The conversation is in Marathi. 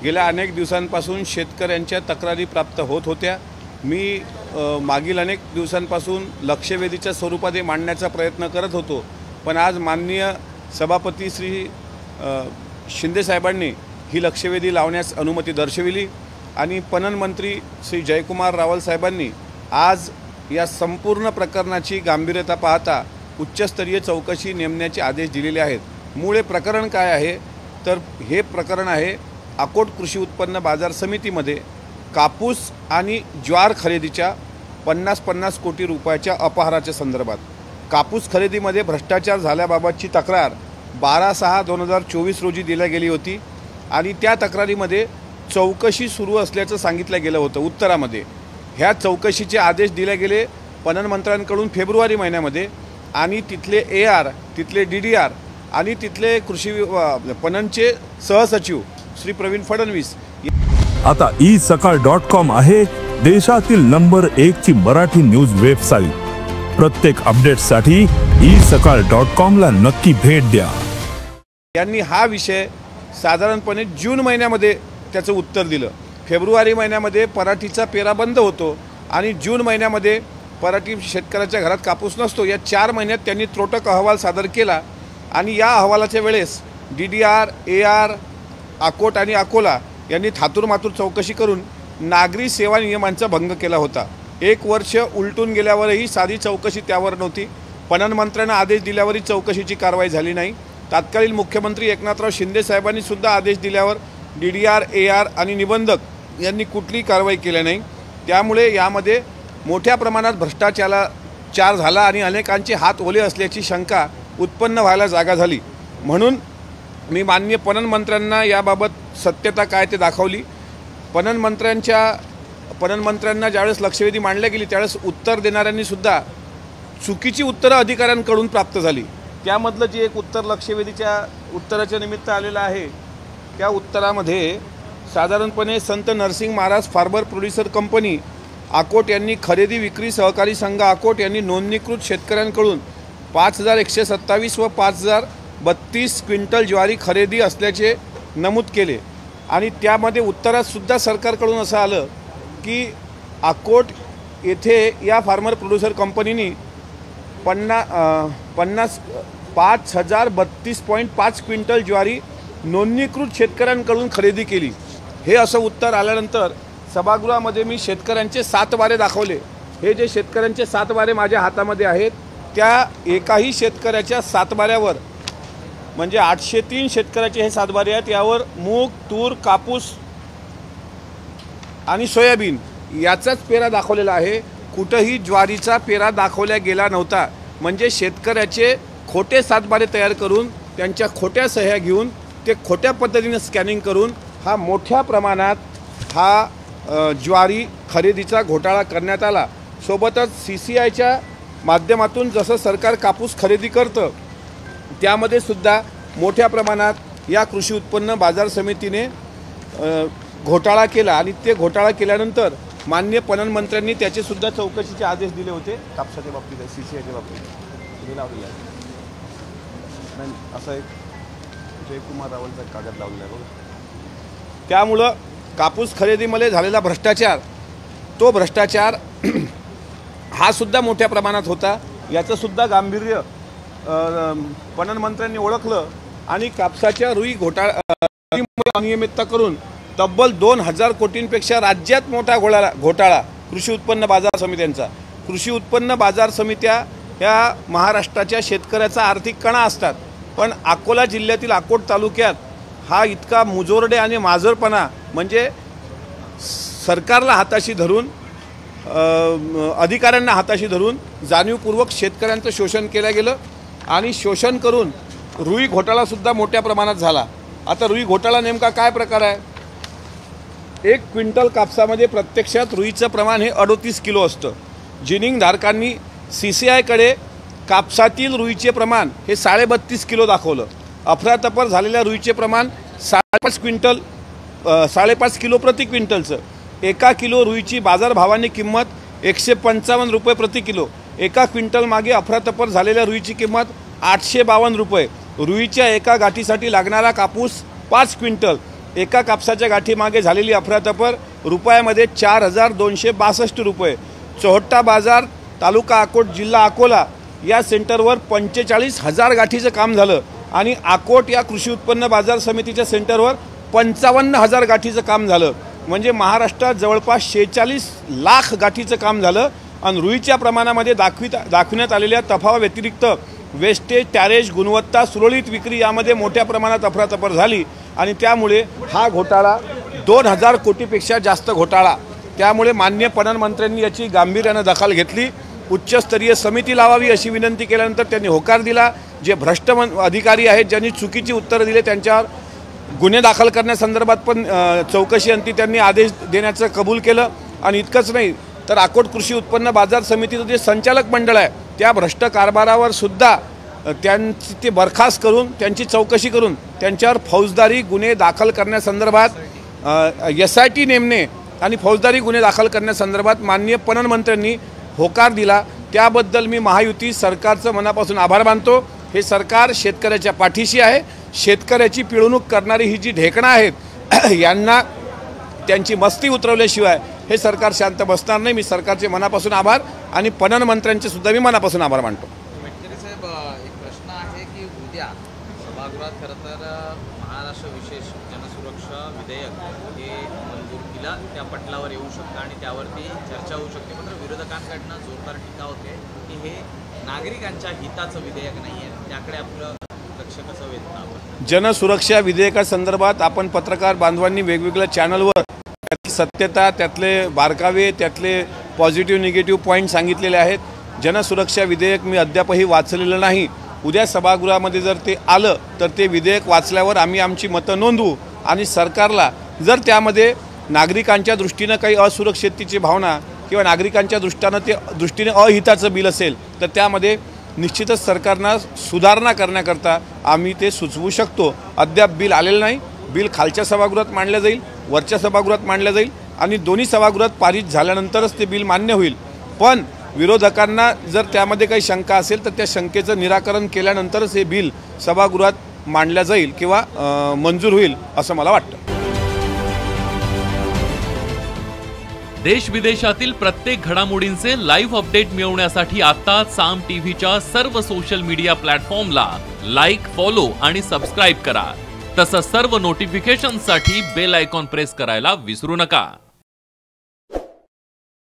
गेल्या अनेक दिवसांपासून शेतकऱ्यांच्या तक्रारी प्राप्त होत होत्या। मी मागील अनेक दिवसांपासून लक्षवेधीच्या स्वरूपात मांडण्याचा प्रयत्न करत होतो, पण आज माननीय सभापती श्री शिंदे साहेबांनी ही लक्षवेधी लावण्यास अनुमती दर्शविली आणि पणन मंत्री श्री जयकुमार रावल साहेबांनी आज या संपूर्ण प्रकरणाची गांभीर्यता पाहता उच्चस्तरीय चौकशी नेमण्याचे आदेश दिलेले आहेत। मूळ प्रकरण काय आहे तर हे प्रकरण आहे अकोट कृषी उत्पन्न बाजार समितीमध्ये कापूस आणि ज्वार खरेदीच्या 50-50 कोटी रुपयाच्या अपहाराच्या संदर्भात कापूस खरेदीमध्ये भ्रष्टाचार झाल्याबाबतची तक्रार 12/6/2024 रोजी दिली गेली होती आणि त्या तक्रारीमध्ये चौकशी सुरू असल्याचं सांगितलं गेलं होतं उत्तरामध्ये। ह्या चौकशीचे आदेश दिले गेले पणन मंत्र्यांकडून फेब्रुवारी महिन्यामध्ये आणि तिथले AR, तिथले DDR आणि तिथले कृषी पणनचे सहसचिव श्री प्रवीण फडणवीस। आता isakal.com आहे देशातील नंबर 1 ची मराठी न्यूज वेबसाईट। प्रत्येक अपडेटसाठी isakal.com ला नक्की भेट द्या। यांनी हा विषय साधारणपणे जून महिन्यामध्ये त्याचं उत्तर दिलं। फेब्रुवारी महिन्यामध्ये पराठीचा पेरा बंद होतो आणि जून महिन्यामध्ये पराठी शेतकऱ्याच्या घरात कापूस नसतो। या 4 महिन्यात त्यांनी त्रोटक अहवाल सादर केला आणि या अहवालाच्या वेळेस DDR, AR, अकोट आणि अकोला यांनी थातूरमातूर चौकशी करून नागरी सेवा नियमांचा भंग केला होता। 1 वर्ष उलटून गेल्यावरही साधी चौकशी त्यावर नव्हती। पणन मंत्र्यांना आदेश दिल्यावरही चौकशीची कारवाई झाली नाही। तत्कालीन मुख्यमंत्री एकनाथराव शिंदे साहेबांनी सुद्धा आदेश दिल्यावर DDR, AR आणि निबंधक यांनी कुठलीही कारवाई केली नाही। त्यामुळे यामध्ये मोठ्या प्रमाणात भ्रष्टाचार झाला आणि अनेकांचे हात ओले असल्याची शंका उत्पन्न व्हायला जागा झाली। म्हणून मी माननीय पणन मंत्र्यांना याबाबत सत्यता काय ते दाखवली। पणन मंत्र्यांना ज्यावेळेस लक्षवेधी मांडली गेली त्यावेळेस उत्तर देणाऱ्यांनी सुद्धा चुकीची उत्तरं अधिकाऱ्यांकडून प्राप्त झाली। त्यामधलं जे एक उत्तर लक्षवेधीच्या उत्तराच्या निमित्त आलेलं आहे त्या उत्तरामध्ये साधारणपणे Sant Narsing Maharaj farmer producer company Akot यांनी खरेदी विक्री सहकारी संघ अकोट यांनी नोंदणीकृत शेतकऱ्यांकडून 5127 व 5032 क्विंटल ज्वारी खरेदी असल्याचे नमूद केले आणि त्यामध्ये उत्तरात सुद्धा सरकारकडून असं आलं की अकोट येथे या फार्मर प्रोड्युसर कंपनीने 5032.5 क्विंटल ज्वारी नोंदणीकृत शेतकऱ्यांकडून खरेदी केली। हे असं उत्तर आल्यानंतर सभागृहामध्ये मी शेतकऱ्यांचे 7 वारे दाखवले। हे जे शेतकऱ्यांचे 7 वारे माझ्या हातामध्ये आहेत त्या एकाही शेतकऱ्याच्या 7 वाऱ्यावर म्हणजे 803 शेतकऱ्याचे हे 7 वारे आहेत। यावर मूग, तूर, कापूस आणि सोयाबीन याचाच पेरा दाखवलेला आहे। कुठेही ज्वारीचा पेरा दाखवला गेला नव्हता। म्हणजे शेतकऱ्याचे खोटे 7 वारे तयार करून त्यांच्या खोट्या सह्या घेऊन ते खोट्या पद्धतीने स्कॅनिंग करून हा मोठ्या प्रमाणात हा ज्वारी खरेदीचा घोटाळा करण्यात आला। सोबतच CCIच्या माध्यमातून जसं सरकार कापूस खरेदी करतं त्यामध्ये सुद्धा मोठ्या प्रमाणात या कृषी उत्पन्न बाजार समितीने घोटाळा केला आणि ते घोटाळा केल्यानंतर माननीय पणन मंत्र्यांनी त्याचे सुद्धा चौकशीचे आदेश दिले होते। कापसाच्या बाबतीत CCIच्या बाबतीत लावलेलं आहे नाही असं एक जयकुमार रावलचा कागद लावलेला आहे बघा। त्यामुळं कापूस खरेदीमध्ये झालेला भ्रष्टाचार तो भ्रष्टाचार हा सुद्धा मोठ्या प्रमाणात होता। याचं सुद्धा गांभीर्य पणन मंत्र्यांनी ओळखलं आणि कापसाच्या रुई अनियमितता करून तब्बल 2000 कोटींपेक्षा राज्यात मोठा घोटाळा कृषी उत्पन्न बाजार समित्यांचा। कृषी उत्पन्न बाजार समित्या ह्या महाराष्ट्राच्या शेतकऱ्याचा आर्थिक कणा असतात, पण अकोला जिल्ह्यातील अकोट तालुक्यात हा इतका मुजोरडे आणि माजरपणा म्हणजे सरकारला हाताशी धरून अधिकाऱ्यांना हाताशी धरून जाणीवपूर्वक शेतकऱ्यांचं शोषण केलं गेलं आणि शोषण करून रुई घोटाळा सुद्धा मोठ्या प्रमाणात झाला। आता रुई घोटाळा नेमका काय प्रकार आहे? 1 क्विंटल कापसामध्ये प्रत्यक्षात रुईचं प्रमाण हे 38 किलो असतं। जिनिंग धारकांनी CCIकडे कापसातील रुईचे प्रमाण हे 32.5 किलो दाखवलं। अफरातफर झालेल्या रुईचे प्रमाण 5.5 किलो प्रति क्विंटलचं। 1 किलो रुईची बाजारभावाने किंमत 155 रुपये प्रति किलो। 1 क्विंटल मागे अफरातफर झालेल्या रुईची किंमत 852 रुपये। रुईच्या एका गाठीसाठी लागणारा कापूस 5 क्विंटल एका कापसाच्या गाठीमागे झालेली अफरातफर रुपयामध्ये 4,262 रुपये. चोहट्टा बाजार तालुका अकोट जिल्हा अकोला या सेंटरवर 45,000 गाठीचं काम झालं आणि अकोट या कृषी उत्पन्न बाजार समितीच्या सेंटरवर 55,000 गाठीचं काम झालं. म्हणजे महाराष्ट्रात जवळपास 46 लाख गाठीचं काम झालं. आणि रुईच्या प्रमाणामध्ये दाखविण्यात आलेल्या तफावा व्यतिरिक्त वेस्टेज, टॅरेज, गुणवत्ता, सुरळीत विक्री यामध्ये मोठ्या प्रमाणात अफरातफर झाली आणि त्यामुळे हा घोटाळा 2,000 कोटीपेक्षा जास्त घोटाळा. त्यामुळे माननीय पणन मंत्र्यांनी याची गांभीर्यानं दखल घेतली. उच्चस्तरीय समिती लावावी अशी विनंती केल्यानंतर त्यांनी होकार दिला. जे भ्रष्ट अधिकारी आहेत, ज्यांनी चुकीची उत्तरं दिले, त्यांच्यावर गुन्हे दाखल करण्यासंदर्भात पण चौकशी अंती त्यांनी आदेश देण्याचं कबूल केलं. आणि इतकंच नाही तर अकोट कृषी उत्पन्न बाजार समितीचं जे संचालक मंडळ आहे त्या भ्रष्ट कारभारावर सुद्धा त्यांची ते बरखास्त करून त्यांची चौकशी करून त्यांच्यावर फौजदारी गुन्हे दाखल करण्यासंदर्भात SIT नेमणे आणि फौजदारी गुन्हे दाखल करण्यासंदर्भात माननीय पणन मंत्र्यांनी होकार दिला. त्याबद्दल मी महायुती सरकारचं मनापासून आभार मानतो. हे सरकार शेतकऱ्याच्या पाठीशी आहे. शेतकऱ्याची पिळवणूक करणारी ही जी ढेकणं आहेत यांना त्यांची मस्ती उतरवल्याशिवाय हे सरकार शांत बसणार नाही. मी सरकारचे मनापासून आभार आणि पणन मंत्र्यांचे सुद्धा मी मनापासून आभार मानतो. मेटकरी साहेब, एक प्रश्न आहे की उद्या सभागृहात खरं तर महाराष्ट्र विशेष जनसुरक्षा विधेयक हे मंजुरीला त्या पटलावर येऊ शकतं आणि त्यावरती चर्चा होऊ शकते. मात्र विरोधकांकडनं जोरदार टीका होते की हे नागरिकांच्या हिताचं विधेयक नाही आहे. त्याकडे आपलं लक्ष कसं वेधतं आपण? जनसुरक्षा विधेयकासंदर्भात आपण पत्रकार बांधवांनी वेगवेगळ्या चॅनलवर त्यातली सत्यता, त्यातले बारकावे, त्यातले पॉझिटिव्ह निगेटिव्ह पॉईंट सांगितलेले आहेत. जनसुरक्षा विधेयक मी अद्यापही वाचलेलं नाही. उद्या सभागृहामध्ये जर ते आलं तर ते विधेयक वाचल्यावर आम्ही आमची मतं नोंदवू आणि सरकारला जर त्यामध्ये नागरिकांच्या दृष्टीनं काही असुरक्षिततेची भावना किंवा नागरिकांच्या दृष्टीने अहिताचं बिल असेल तर त्यामध्ये निश्चितच सरकारनं सुधारणा करण्याकरता आम्ही ते सुचवू शकतो. अद्याप बिल आलेलं नाही. बिल खालच्या सभागृहात मांडलं जाईल, वरच्या सभागृहात मांडलं जाईल आणि दोन्ही सभागृहात पारित झाल्यानंतरच ते बिल मान्य होईल. पण विरोधकांना जर त्यामध्ये काही शंका असेल तर त्या शंकेचं निराकरण केल्यानंतरच हे बिल सभागृहात मांडलं जाईल किंवा मंजूर होईल असं मला वाटतं. देश विदेशातील प्रत्येक घडामोडींचे लाईव्ह अपडेट मिळवण्यासाठी आता साम टीव्हीच्या सर्व सोशल मीडिया प्लॅटफॉर्मला लाईक, फॉलो आणि सबस्क्राईब करा. तसंच सर्व नोटिफिकेशनसाठी बेल आयकॉन प्रेस करायला विसरू नका.